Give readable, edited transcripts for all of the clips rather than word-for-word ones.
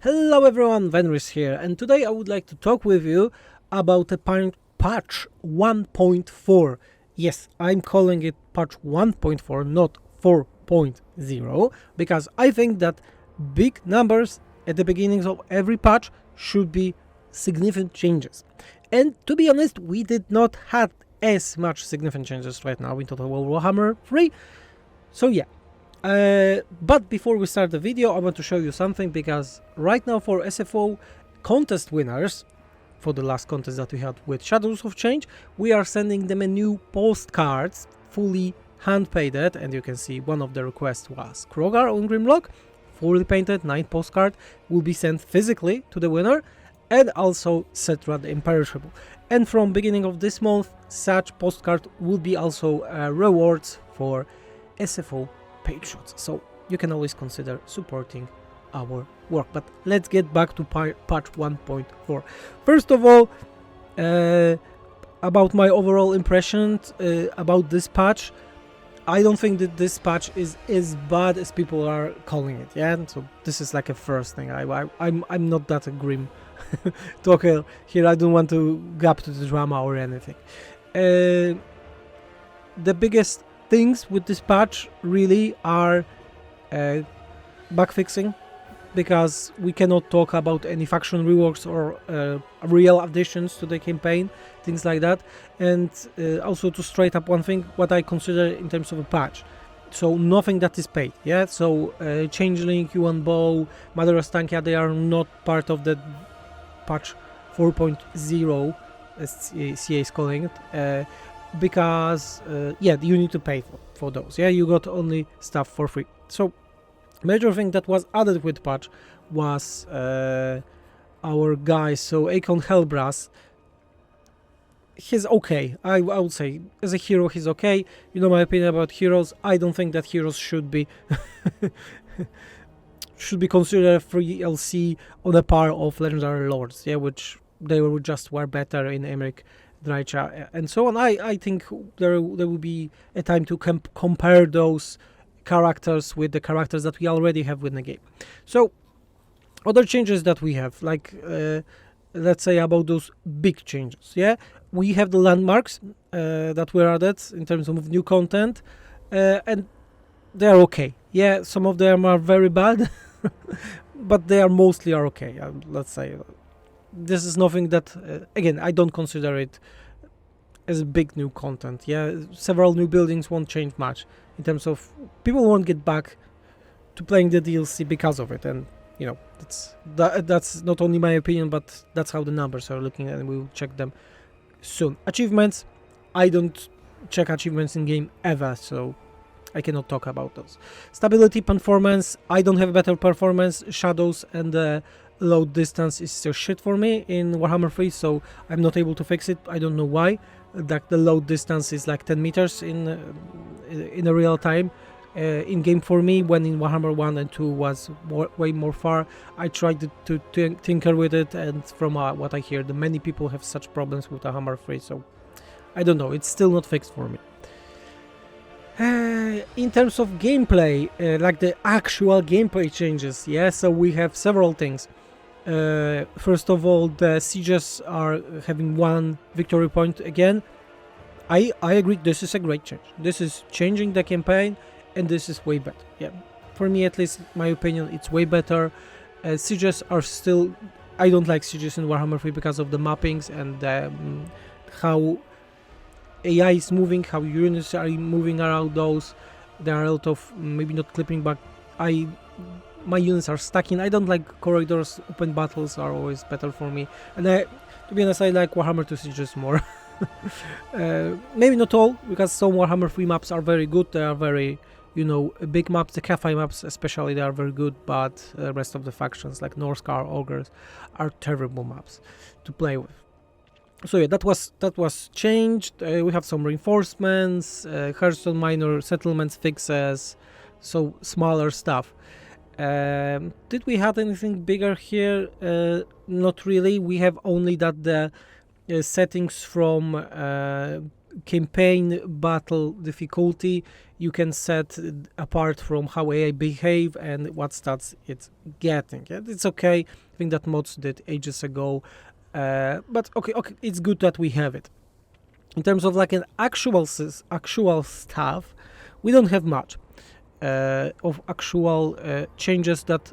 Hello everyone, Venris here, and today I would like to talk with you about a patch 1.4. Yes, I'm calling it patch 1.4, not 4.0, because I think that big numbers at the beginnings of every patch should be significant changes. And to be honest, we did not have as much significant changes right now in Total Warhammer 3. So yeah, but before we start the video, I want to show you something, because right now for SFO contest winners, for the last contest that we had with Shadows of Change, we are sending them a new postcards, fully hand painted, and you can see one of the requests was Krogar on Grimlock, fully painted 9 postcard will be sent physically to the winner, and also Cetra the Imperishable. And from beginning of this month, such postcard will be also rewards for SFO patrons, so you can always consider supporting our work. But let's get back to patch 1.4. First of all, about my overall impressions about this patch, I don't think that this patch is as bad as people are calling it. Yeah, so this is like a first thing. I'm not that a grim talker here. I don't want to go up to the drama or anything. The biggest things with this patch really are bug fixing, because we cannot talk about any faction reworks or real additions to the campaign, things like that. And also to straight up one thing, what I consider in terms of a patch, so nothing that is paid. Yeah, so Changeling, Yuan Bow, Mother of Stankia, they are not part of the patch 4.0 as CA is calling it, because yeah, you need to pay for those. Yeah, you got only stuff for free. So major thing that was added with patch was our guy, so Akon Hellbrass. He's okay. I would say as a hero he's okay. You know my opinion about heroes. I don't think that heroes should be should be considered free LC on a par of legendary lords, yeah, which they were better in Emmerich, Dreicha, and so on. I think there will be a time to compare those characters with the characters that we already have within the game. So other changes that we have, like let's say about those big changes, yeah, we have the landmarks that were added in terms of new content, and they are okay. Yeah, some of them are very bad, but they are mostly okay. Let's say this is nothing that again, I don't consider it as big new content. Yeah, several new buildings won't change much in terms of people won't get back to playing the DLC because of it. And you know, that's not only my opinion, but that's how the numbers are looking, and we'll check them soon. Achievements, I don't check achievements in game ever, so I cannot talk about those. Stability, performance, I don't have better performance. Shadows and the load distance is still shit for me in Warhammer 3, so I'm not able to fix it. I don't know why. That the load distance is like 10 meters in a real time in game for me, when in Warhammer 1 and 2 was way more far. I tried to tinker with it, and from what I hear, the many people have such problems with Warhammer 3, so I don't know, it's still not fixed for me. In terms of gameplay, like the actual gameplay changes, yeah, so we have several things. First of all, the sieges are having 1 victory point again. I agree, this is a great change. This is changing the campaign, and this is way better. Yeah, for me at least, my opinion, it's way better. Sieges are still, I don't like sieges in Warhammer 3 because of the mappings and how AI is moving, how units are moving around those. There are a lot of maybe not clipping, but my units are stacking. I don't like corridors. Open battles are always better for me, and to be honest, I like Warhammer 2 sieges more. Maybe not all, because some Warhammer 3 maps are very good. They are very, you know, big maps. The Cathay maps especially, they are very good, but the rest of the factions like Northcar, Ogres are terrible maps to play with. So yeah, that was changed. We have some reinforcements, Hearthstone minor settlements fixes, so smaller stuff. Did we have anything bigger here? Not really. We have only that the settings from campaign battle difficulty you can set apart from how AI behave and what stats it's getting. Yeah, it's okay. I think that mods did ages ago, but okay, it's good that we have it. In terms of like an actual stuff, we don't have much of actual changes that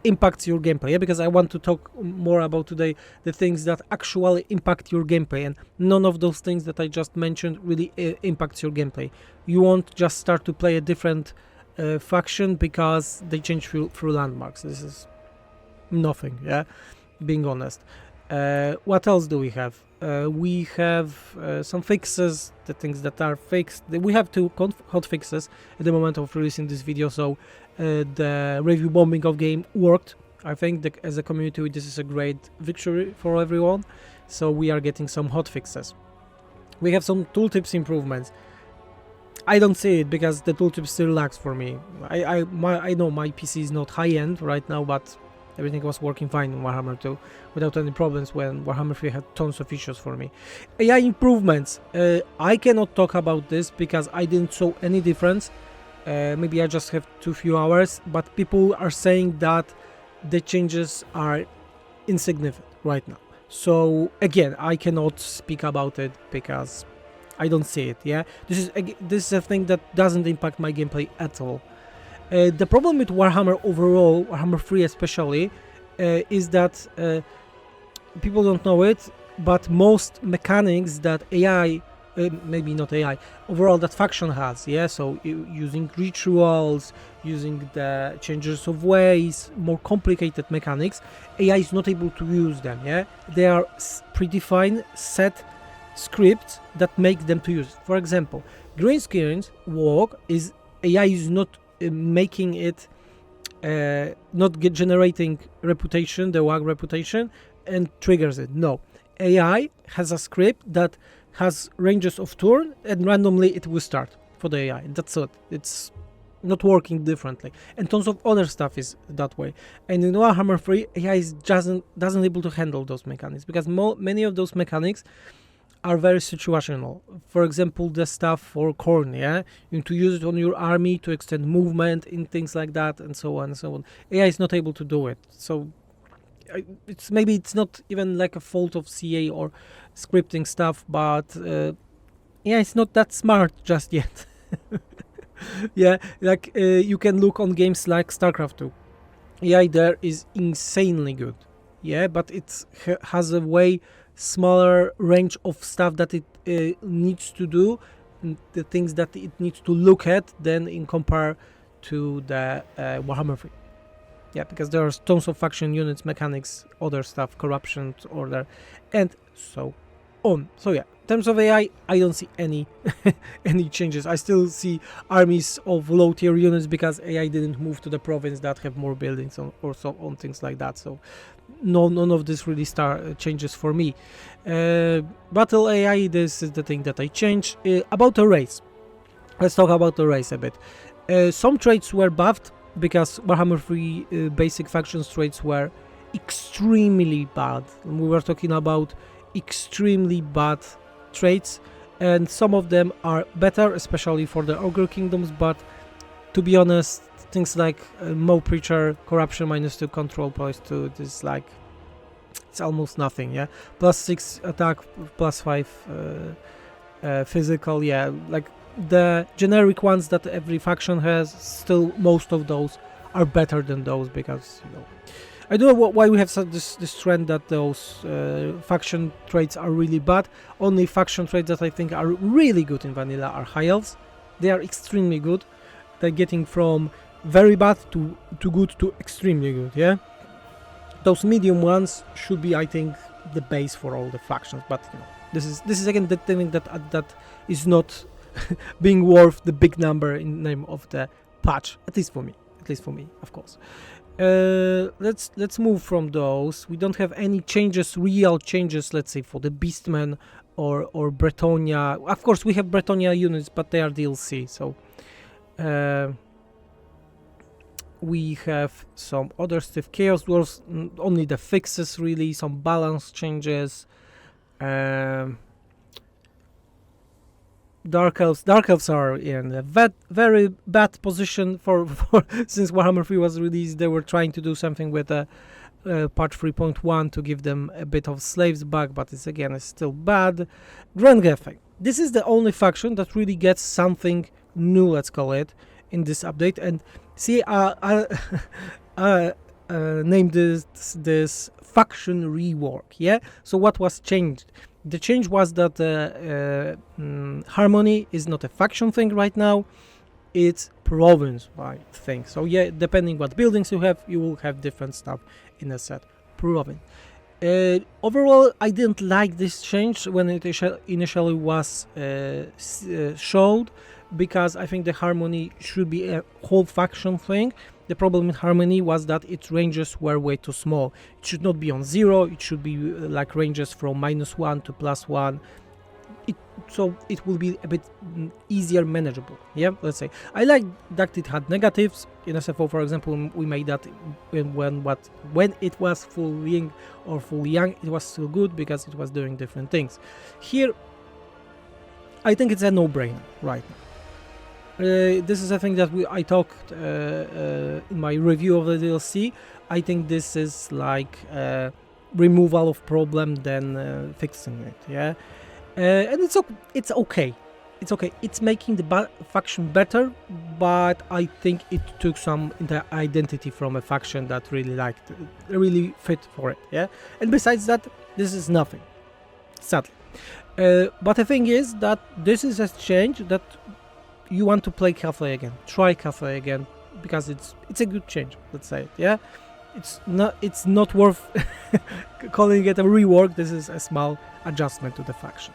impacts your gameplay. Yeah, because I want to talk more about today the things that actually impact your gameplay, and none of those things that I just mentioned really impacts your gameplay. You won't just start to play a different faction because they change through landmarks. This is nothing. Yeah, being honest. What else do we have? We have some fixes, the things that are fixed. We have two hot fixes at the moment of releasing this video, so the review bombing of game worked. I think that as a community this is a great victory for everyone, so we are getting some hot fixes. We have some tooltips improvements. I don't see it because the tooltip still lags for me. I know my PC is not high-end right now, but everything was working fine in Warhammer 2 without any problems when Warhammer 3 had tons of issues for me. AI improvements. I cannot talk about this because I didn't saw any difference. Maybe I just have too few hours, but people are saying that the changes are insignificant right now. So again, I cannot speak about it because I don't see it. Yeah, this is a thing that doesn't impact my gameplay at all. The problem with Warhammer overall, Warhammer 3 especially, is that people don't know it, but most mechanics that AI, maybe not AI, overall that faction has, yeah, so using rituals, using the changes of ways, more complicated mechanics, AI is not able to use them, yeah, they are predefined set scripts that make them to use. For example, Greenscreen's walk is AI is not making it generating reputation, the WAG reputation, and triggers it. No, AI has a script that has ranges of turn, and randomly it will start for the AI. That's it. It's not working differently, and tons of other stuff is that way. And in Warhammer 3, AI is doesn't able to handle those mechanics because many of those mechanics are very situational. For example, the stuff for corn, yeah, you need to use it on your army to extend movement and things like that, and so on and so on. AI is not able to do it, so maybe it's not even like a fault of CA or scripting stuff, but yeah, it's not that smart just yet. Yeah, like you can look on games like StarCraft 2. AI there is insanely good, yeah, but it has a way smaller range of stuff that it needs to do, the things that it needs to look at, than in compare to the Warhammer 3. Yeah, because there are tons of faction units, mechanics, other stuff, corruption, order, and so on. So yeah, in terms of AI, I don't see any any changes. I still see armies of low tier units because AI didn't move to the province that have more buildings or so on, things like that. So none of this really changes for me. Battle AI, this is the thing that I changed. About the race, let's talk about the race a bit. Some traits were buffed because Warhammer 3 basic factions traits were extremely bad. We were talking about extremely bad traits, and some of them are better, especially for the Ogre Kingdoms, but to be honest, things like Mo Preacher, Corruption -2, Control +2, this is like, it's almost nothing, yeah? +6 attack, +5 physical, yeah, like the generic ones that every faction has, still most of those are better than those because, you know, I don't know why we have this trend that those faction traits are really bad. Only faction traits that I think are really good in vanilla are high elves. They are extremely good. They're getting from very bad to good to extremely good, yeah? Those medium ones should be, I think, the base for all the factions, but you know, this is again the thing that is not being worth the big number in name of the patch, at least for me, of course. Let's move from those. We don't have any changes, real changes, let's say, for the Beastmen or Bretonia. Of course, we have Bretonia units, but they are DLC, so we have some other stuff. Chaos Dwarfs, only the fixes really, some balance changes. Dark Elves are in a very bad position for since Warhammer 3 was released. They were trying to do something with patch 3.1 to give them a bit of slaves back, but it's still bad. Grand Cathay. This is the only faction that really gets something new, let's call it, in this update. And see, I named this faction rework. Yeah. So what was changed? The change was that Harmony is not a faction thing right now, it's province-wide thing. So yeah, depending what buildings you have, you will have different stuff in a set. Province. Overall, I didn't like this change when it initially was showed, because I think the Harmony should be a whole faction thing. The problem with Harmony was that its ranges were way too small. It should not be on 0, it should be like ranges from -1 to +1. So it will be a bit easier manageable. Yeah, let's say. I like that it had negatives. In SFO, for example, we made that when it was full Ying or full Yang, it was still good because it was doing different things. Here, I think it's a no-brainer right now. This is a thing that I talked in my review of the DLC. I think this is like removal of problem than fixing it. Yeah, and it's okay. It's okay. It's making the faction better, but I think it took some identity from a faction that really fit for it. Yeah, and besides that, this is nothing, sadly. But the thing is that this is a change that you want to play Cathay again, try Cathay again, because it's a good change, let's say it, yeah? It's not worth calling it a rework. This is a small adjustment to the faction.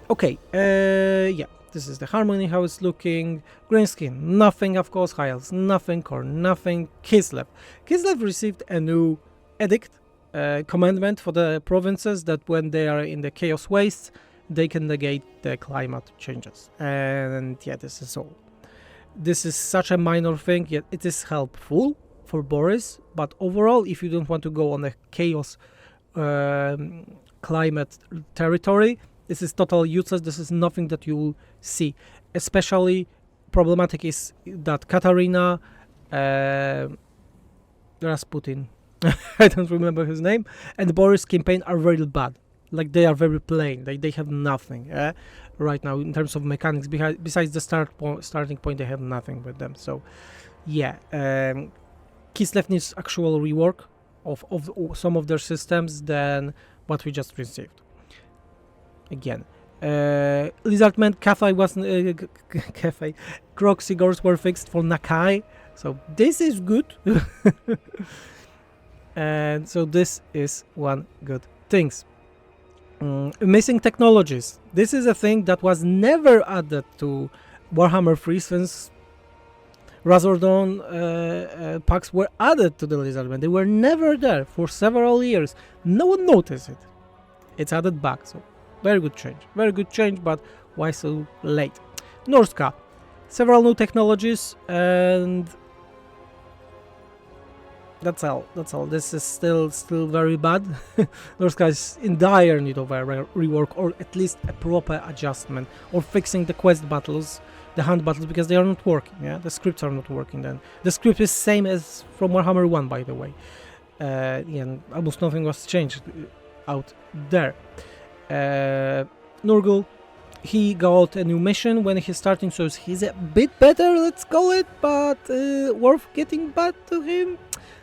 Okay, yeah, this is the Harmony, how it's looking. Greenskin, nothing, of course. High Elves, nothing. Core, nothing. Kislev. Kislev received a new edict, commandment for the provinces that when they are in the Chaos Wastes, they can negate the climate changes. And yeah, this is all. This is such a minor thing, yet it is helpful for Boris, but overall, if you don't want to go on a chaos climate territory, this is totally useless. This is nothing that you will see. Especially problematic is that Katarina, Rasputin, I don't remember his name, and Boris campaign are very bad. Like, they are very plain. They have nothing right now in terms of mechanics. Besides the starting point, they have nothing with them. So, yeah, Kislev needs actual rework of some of their systems than what we just received. Again, Lizardman, Cathay was Cathay. Croxigors were fixed for Nakai, so this is good. And so this is one good things. Missing technologies. This is a thing that was never added to Warhammer 3 since Razordon packs were added to the Lizardman. They were never there for several years. No one noticed it. It's added back, so very good change. Very good change, but why so late? Norska. Several new technologies, and that's all. This is still very bad. Norska is in dire need of a rework, or at least a proper adjustment, or fixing the quest battles, the hand battles, because they are not working. Yeah, the scripts are not working. Then the script is same as from Warhammer 1, by the way. And almost nothing was changed out there. Nurgle, he got a new mission when he's starting, so he's a bit better, let's call it, but worth getting back to him.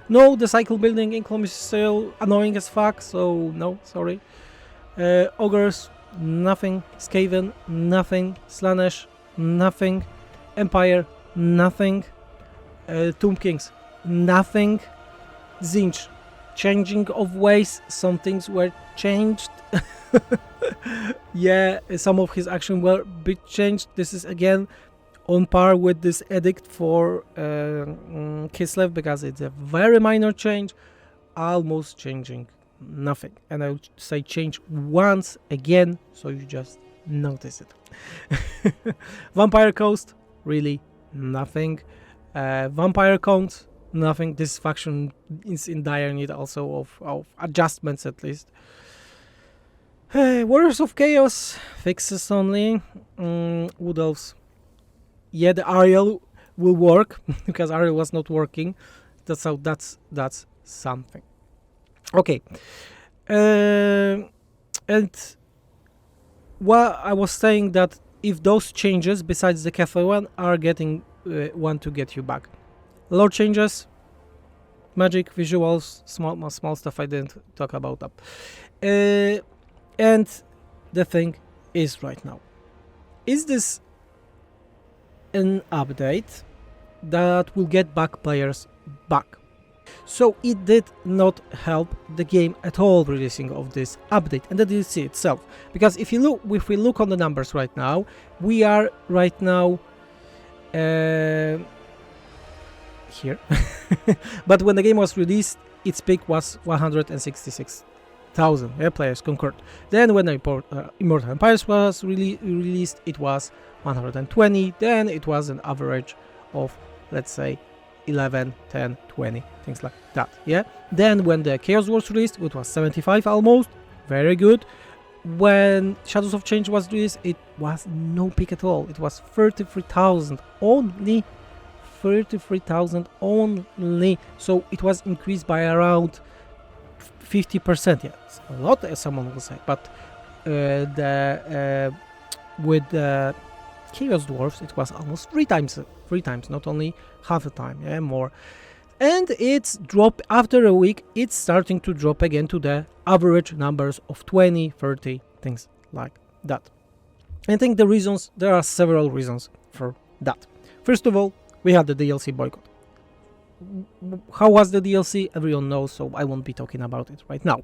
No, the cycle building income is still annoying as fuck, so no, sorry. Ogres, nothing. Skaven, nothing. Slanesh, nothing. Empire, nothing. Tomb Kings, nothing. Zinch, changing of ways, some things were changed. Yeah, some of his action were a bit changed. This is again on par with this edict for Kislev, because it's a very minor change, almost changing nothing. And I would say change once again, so you just notice it. Vampire Coast, really nothing. Vampire Count, nothing. This faction is in dire need also of adjustments, at least. Warriors of Chaos fixes only. What else? Yeah, the Ariel will work because Ariel was not working. That's something. Okay. And what I was saying that if those changes besides the Cathay one are getting one to get you back. Lore changes, magic, visuals, small stuff I didn't talk about that. And the thing is right now, is this an update that will get back players back? So it did not help the game at all releasing of this update and the DLC itself, because if we look on the numbers right now, we are right now here. But when the game was released, its peak was 166,000 players concurred. Then when Immortal Empires was released, it was 120. Then it was an average of, let's say, 11, 10, 20, things like that. Yeah. Then when the Chaos Wars released, it was 75 almost. Very good. When Shadows of Change was released, it was no peak at all. It was 33,000 only. 33,000 only. So it was increased by around 50%. Yeah, it's a lot, as someone will say. But with the Chaos Dwarfs, it was almost three times, not only half the time, yeah, more. And it's dropped after a week. It's starting to drop again to the average numbers of 20, 30, things like that. I think there are several reasons for that. First of all, we had the DLC boycott. How was the DLC? Everyone knows, so I won't be talking about it right now.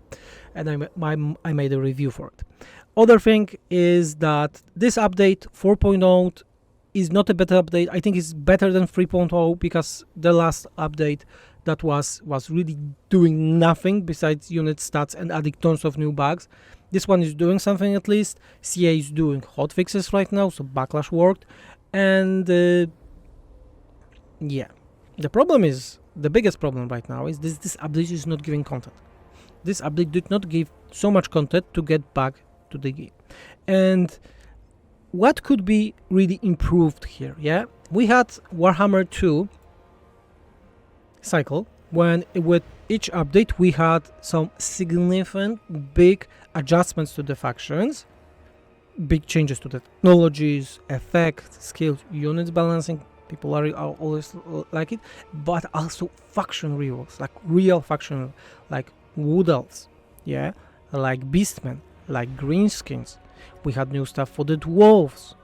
And I made a review for it. Other thing is that this update 4.0 is not a better update. I think it's better than 3.0 because the last update that was really doing nothing besides unit stats and adding tons of new bugs. This one is doing something at least. CA is doing hotfixes right now, so Backlash worked. And yeah, the biggest problem right now is this update is not giving content. This update did not give so much content to get back to the game. And what could be really improved here? Yeah, we had Warhammer 2 cycle when with each update we had some significant big adjustments to the factions, big changes to the technologies, effects, skills, units balancing. People are always like it, but also faction reworks, like real faction, like Wood Elves, yeah, like Beastmen, like Greenskins. We had new stuff for the dwarves.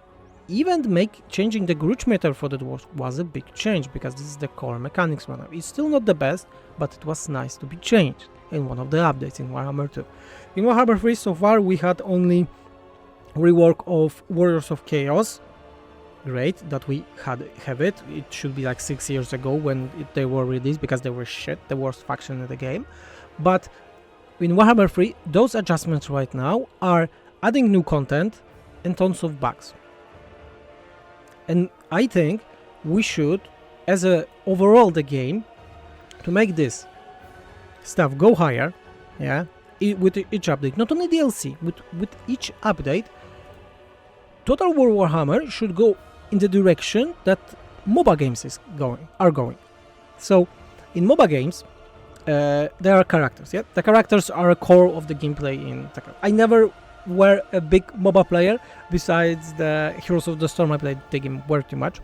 Even changing the Grudge meter for the dwarves was a big change because this is the core mechanics one. It's still not the best, but it was nice to be changed in one of the updates in Warhammer 2. In Warhammer 3 so far we had only rework of Warriors of Chaos. Great that we have it. It should be like 6 years ago when they were released because they were shit, the worst faction in the game. But in Warhammer 3, those adjustments right now are adding new content and tons of bugs. And I think we should, as a overall the game, to make this stuff go higher, yeah, with each update, not only DLC, with each update, Total War Warhammer should go in the direction that MOBA games are going. So, in MOBA games, there are characters. Yeah, the characters are a core of the gameplay in Tekken. I never were a big MOBA player. Besides the Heroes of the Storm, I played the game way too much.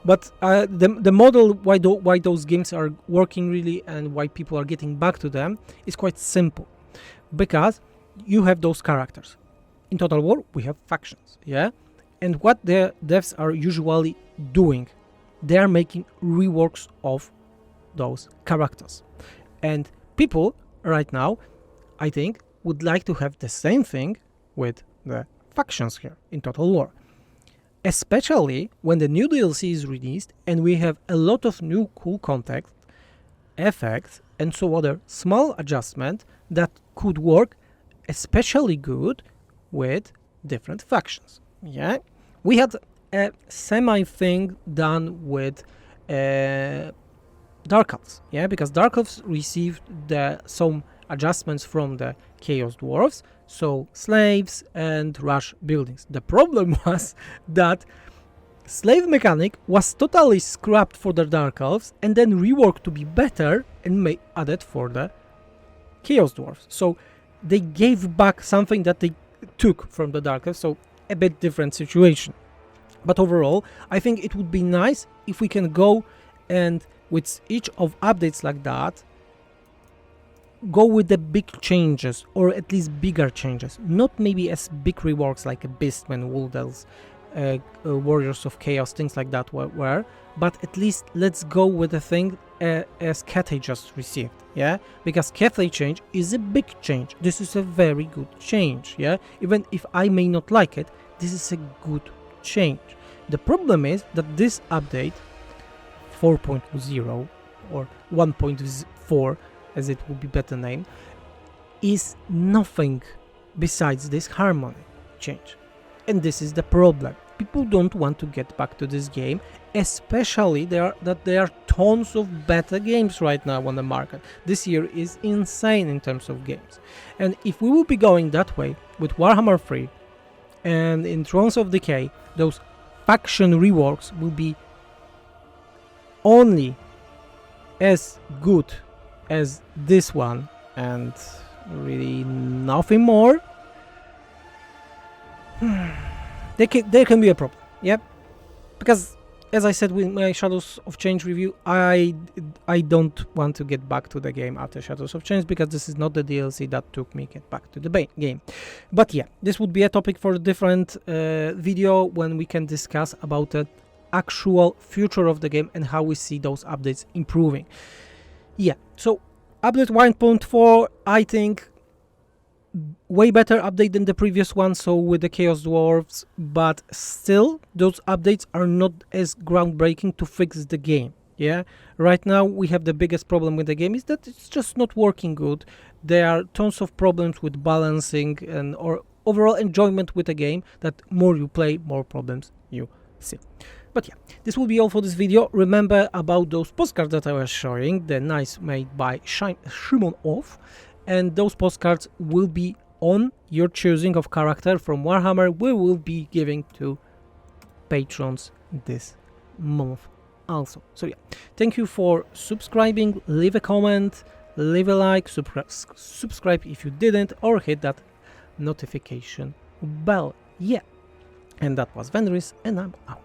But the model why those games are working really and why people are getting back to them is quite simple, because you have those characters. In Total War, we have factions. Yeah. And what the devs are usually doing, they are making reworks of those characters. And people right now, I think, would like to have the same thing with the factions here in Total War. Especially when the new DLC is released and we have a lot of new cool content, effects, and so other small adjustments that could work especially good with different factions. Yeah, we had a semi thing done with Dark Elves. Yeah, because Dark Elves received some adjustments from the Chaos Dwarves so slaves and rush buildings. The problem was that slave mechanic was totally scrapped for the Dark Elves and then reworked to be better and added for the Chaos Dwarfs. So they gave back something that they took from the Dark Elves, so a bit different situation. But overall, I think it would be nice if we can go and with each of updates like that, go with the big changes, or at least bigger changes. Not maybe as big reworks like a Beastmen, Wood Elves, Warriors of Chaos, things like that were, but at least let's go with the thing as Cathay just received, yeah? Because Cathay change is a big change. This is a very good change, yeah? Even if I may not like it, this is a good change. The problem is that this update 4.0 or 1.4 as it would be better named is nothing besides this harmony change, and this is the problem. People don't want to get back to this game, especially there are tons of better games right now on the market. This year is insane in terms of games, and if we will be going that way with Warhammer 3 and in Thrones of Decay, those faction reworks will be only as good as this one and really nothing more. There can be a problem, yeah, because as I said with my Shadows of Change review, I don't want to get back to the game after Shadows of Change, because this is not the DLC that took me get back to the game. But yeah, this would be a topic for a different video when we can discuss about the actual future of the game and how we see those updates improving. Yeah, so update 1.4, I think way better update than the previous one, so with the Chaos Dwarfs, but still those updates are not as groundbreaking to fix the game. Yeah, right now we have the biggest problem with the game is that it's just not working good. There are tons of problems with balancing and or overall enjoyment with the game, that more you play, more problems you see. But yeah, this will be all for this video. Remember about those postcards that I was showing, the nice made by Shimon Off, and those postcards will be on your choosing of character from Warhammer. We will be giving to patrons this month also. So yeah, thank you for subscribing. Leave a comment, leave a like, subscribe if you didn't, or hit that notification bell. Yeah, and that was Venris, and I'm out.